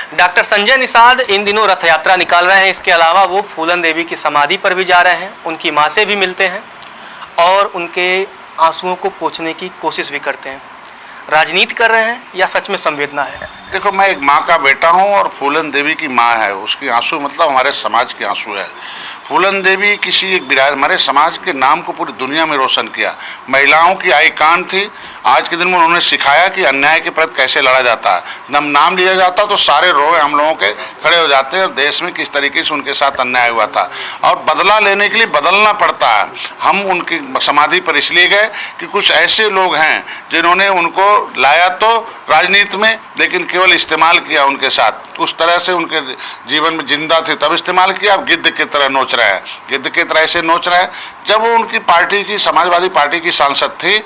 Doctor Sanjay Nishad इन दिनों रथ यात्रा निकाल रहे हैं। इसके अलावा वो फूलन देवी की समाधि पर भी जा रहे हैं, उनकी मां से भी मिलते हैं और उनके आंसुओं को पोंछने की कोशिश भी करते हैं। राजनीति कर रहे हैं या सच में संवेदना है? देखो, मैं एक माँ का बेटा हूँ और फूलन देवी की माँ है। उसकी आंसू मतलब हमारे समाज के आंसू है। फूलन देवी किसी एक हमारे समाज के नाम को पूरी दुनिया में रोशन किया। महिलाओं की आइकॉन थी। आज के दिन में उन्होंने सिखाया कि अन्याय के प्रति कैसे लड़ा जाता है। जब नाम लिया जाता तो सारे रोए हम लोगों के खड़े हो जाते हैं और देश में किस तरीके से उनके साथ अन्याय हुआ था और बदला लेने के लिए बदलना पड़ता है। हम उनकी समाधि पर इसलिए गए कि कुछ ऐसे लोग हैं जिन्होंने उनको लाया तो राजनीति में, लेकिन केवल इस्तेमाल किया उनके साथ। उस तरह से उनके जीवन में जिंदा थे तब इस्तेमाल किया। अब गिद्ध की तरह नोच रहा है, गिद्ध की तरह ऐसे नोच रहा है। जब वो उनकी पार्टी की, समाजवादी पार्टी की सांसद थी,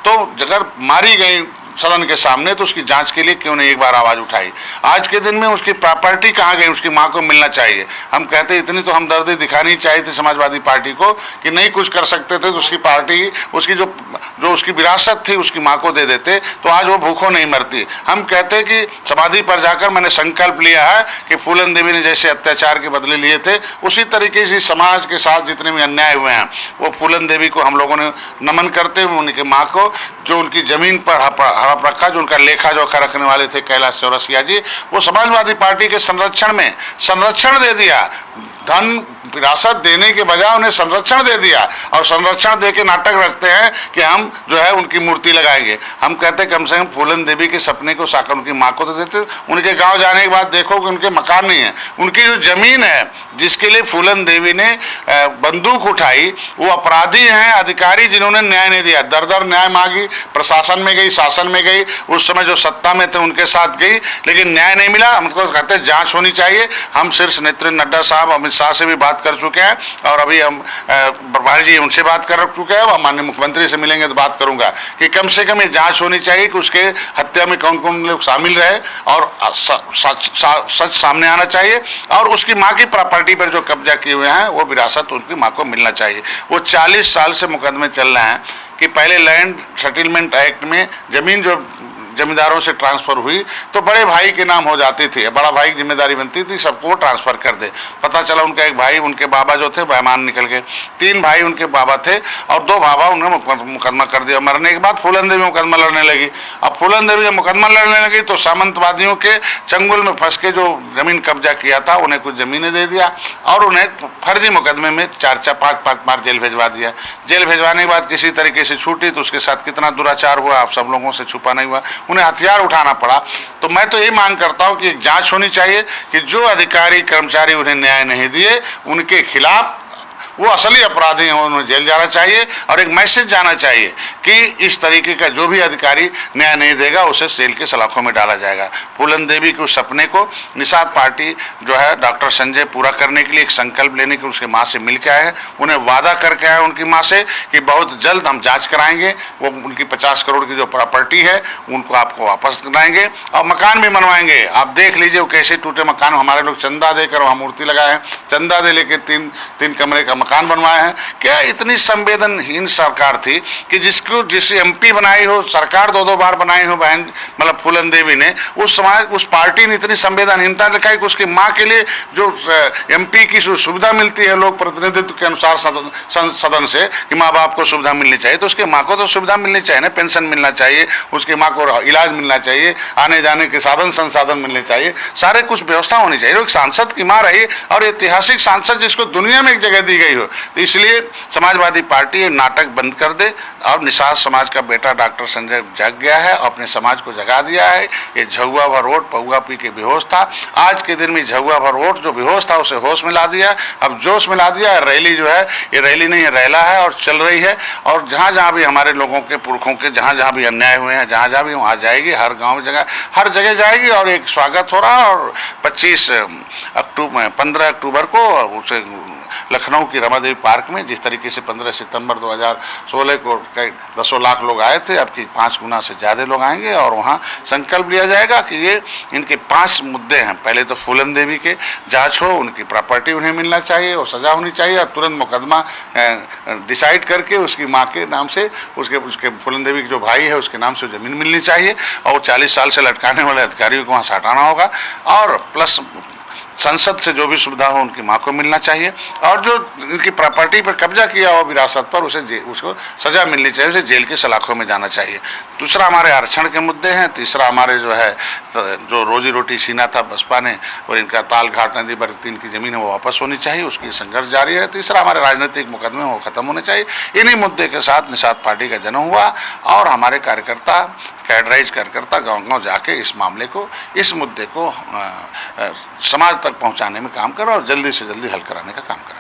तो अगर मारी गई सदन के सामने तो उसकी जांच के लिए क्यों नहीं एक बार आवाज उठाई? आज के दिन में उसकी प्रॉपर्टी कहाँ गई? उसकी माँ को मिलना चाहिए। हम कहते इतनी तो हमदर्दी दिखानी चाहिए थी समाजवादी पार्टी को कि नहीं कुछ कर सकते थे तो उसकी पार्टी, उसकी जो उसकी विरासत थी उसकी माँ को दे देते तो आज वो भूखों नहीं मरती। हम कहते कि समाधि पर जाकर मैंने संकल्प लिया है कि फूलन देवी ने जैसे अत्याचार के बदले लिए थे उसी तरीके से समाज के साथ जितने भी अन्याय हुए हैं वो फूलन देवी को हम लोगों ने नमन करते हुए उनकी माँ को, जो उनकी जमीन पर हड़प रखा, जो उनका लेखा जोखा रखने वाले थे कैलाश चौरसिया जी, वो समाजवादी पार्टी के संरक्षण में संरक्षण दे दिया। धन विरासत देने के बजाय उन्हें संरक्षण दे दिया और संरक्षण दे के नाटक रखते हैं कि हम जो है उनकी मूर्ति लगाएंगे। हम कहते हैं कम से कम फूलन देवी के सपने को साकार उनकी माँ को तो देते। उनके गांव जाने के बाद देखो कि उनके मकान नहीं है। उनकी जो जमीन है जिसके लिए फूलन देवी ने बंदूक उठाई, वो अपराधी हैं, अधिकारी जिन्होंने न्याय नहीं दिया। दर दर न्याय मांगी, प्रशासन में गई, शासन में गई, उस समय जो सत्ता में थे उनके साथ गई, लेकिन न्याय नहीं मिला। हमको कहते हैं जाँच होनी चाहिए। हम शीर्ष नेत्री नड्डा साहब, अमित शाह से भी बात कर चुके हैं और अभी हम प्रभारी जी उनसे बात कर चुके हैं। माननीय मुख्यमंत्री से मिलेंगे तो बात करूंगा कि कम से कम ये जांच होनी चाहिए कि उसके हत्या में कौन कौन लोग शामिल रहे और सच सामने आना चाहिए। और उसकी मां की प्रॉपर्टी पर जो कब्जा किए हुए हैं वो विरासत उनकी मां को मिलना चाहिए। वो 40 साल से मुकदमे चल रहे हैं कि पहले लैंड सेटलमेंट एक्ट में जमीन जो जमींदारों से ट्रांसफर हुई तो बड़े भाई के नाम हो जाती थी, बड़ा भाई की जिम्मेदारी बनती थी सबको ट्रांसफर कर दे। पता चला उनका एक भाई, उनके बाबा जो थे बेईमान निकल गए। 3 भाई उनके बाबा थे और 2 बाबा उन्होंने मुकदमा कर दिया। मरने के बाद फूलन देवी मुकदमा लड़ने लगी। अब फूलन देवी जब मुकदमा लड़ने लगी तो सामंतवादियों के चंगुल में फंस के जो जमीन कब्जा किया था उन्हें कुछ जमीनें दे दिया और उन्हें फर्जी मुकदमे में 4-5 बार जेल भिजवा दिया। जेल भिजवाने के बाद किसी तरीके से छूटी तो उसके साथ कितना दुराचार हुआ आप सब लोगों से छुपा नहीं हुआ, उन्हें हथियार उठाना पड़ा। तो मैं तो ये मांग करता हूं कि एक जांच होनी चाहिए कि जो अधिकारी कर्मचारी उन्हें न्याय नहीं दिए उनके खिलाफ वो असली अपराधी हैं, उन्हें जेल जाना चाहिए और एक मैसेज जाना चाहिए कि इस तरीके का जो भी अधिकारी न्याय नहीं देगा उसे जेल के सलाखों में डाला जाएगा। फूलन देवी के उस सपने को निषाद पार्टी जो है डॉक्टर संजय पूरा करने के लिए एक संकल्प लेने के उसके माँ से मिल के आए हैं। उन्हें वादा करके आए उनकी माँ से कि बहुत जल्द हम जाँच कराएंगे, वो उनकी 50 करोड़ की जो प्रॉपर्टी है उनको आपको वापस कराएंगे और मकान भी बनवाएंगे। आप देख लीजिए वो कैसे टूटे मकान हमारे लोग चंदा देकर वहाँ मूर्ति लगाए हैं, चंदा दे लेके 3 कमरे का मकान बनवाए हैं। क्या इतनी संवेदनहीन सरकार थी कि जिस एमपी बनाई हो सरकार 2-2 बार बनाई हो बहन मतलब फूलन देवी ने, उस पार्टी ने इतनी संवेदनहीनता दिखाई कि उसकी माँ के लिए जो एमपी की सुविधा मिलती है लोक प्रतिनिधित्व के अनुसार सदन से कि माँ बाप को सुविधा मिलनी चाहिए तो उसके माँ को तो सुविधा मिलनी चाहिए ना, पेंशन मिलना चाहिए, उसकी माँ को इलाज मिलना चाहिए, आने जाने के साधन संसाधन मिलने चाहिए, सारे कुछ व्यवस्था होनी चाहिए। एक सांसद की माँ रही और ऐतिहासिक सांसद जिसको दुनिया में एक जगह दी गई हो, तो इसलिए समाजवादी पार्टी ये नाटक बंद कर दे। और निषाद समाज का बेटा डॉक्टर संजय जग गया है, अपने समाज को जगा दिया है। ये झुआ भर वोट पौआ पी के बेहोश था, आज के दिन में झुआ भर वोट जो बेहोश था उसे होश में ला दिया, अब जोश में ला दिया। रैली जो है ये रैली नहीं है, रैला है और चल रही है। और जहाँ जहाँ भी हमारे लोगों के पुरखों के जहाँ जहाँ भी अन्याय हुए हैं जहाँ जहाँ भी वहाँ जाएगी, हर गाँव जगह हर जगह जाएगी और एक स्वागत हो रहा है। और 15 अक्टूबर को उसे लखनऊ की रमादेवी पार्क में जिस तरीके से 15 सितंबर 2016 को कई 10 लाख लोग आए थे, अब की 5 गुना से ज़्यादा लोग आएंगे और वहाँ संकल्प लिया जाएगा कि ये इनके 5 मुद्दे हैं। पहले तो फूलन देवी के जांच हो, उनकी प्रॉपर्टी उन्हें मिलना चाहिए और सज़ा होनी चाहिए और तुरंत मुकदमा डिसाइड करके उसकी माँ के नाम से उसके फूलन देवी के जो भाई है उसके नाम से ज़मीन मिलनी चाहिए और 40 साल से लटकाने वाले अधिकारियों को वहाँ से हटाना होगा और प्लस संसद से जो भी सुविधा हो उनकी माँ को मिलना चाहिए और जो इनकी प्रॉपर्टी पर कब्जा किया हो विरासत पर उसको सज़ा मिलनी चाहिए, उसे जेल के सलाखों में जाना चाहिए। दूसरा हमारे आरक्षण के मुद्दे हैं। तीसरा हमारे जो है जो रोजी रोटी छीना था बसपा ने और इनका ताल घाट नदी पर 3 की ज़मीन है वो वापस होनी चाहिए, उसकी संघर्ष जारी है। तीसरा हमारे राजनीतिक मुकदमे वो खत्म होने चाहिए। इन्हीं मुद्दे के साथ निषाद पार्टी का जन्म हुआ और हमारे कार्यकर्ता कैडराइज कार्यकर्ता गांव-गांव जाके इस मुद्दे को समाज तक पहुंचाने में काम करें और जल्दी से जल्दी हल कराने का काम करें।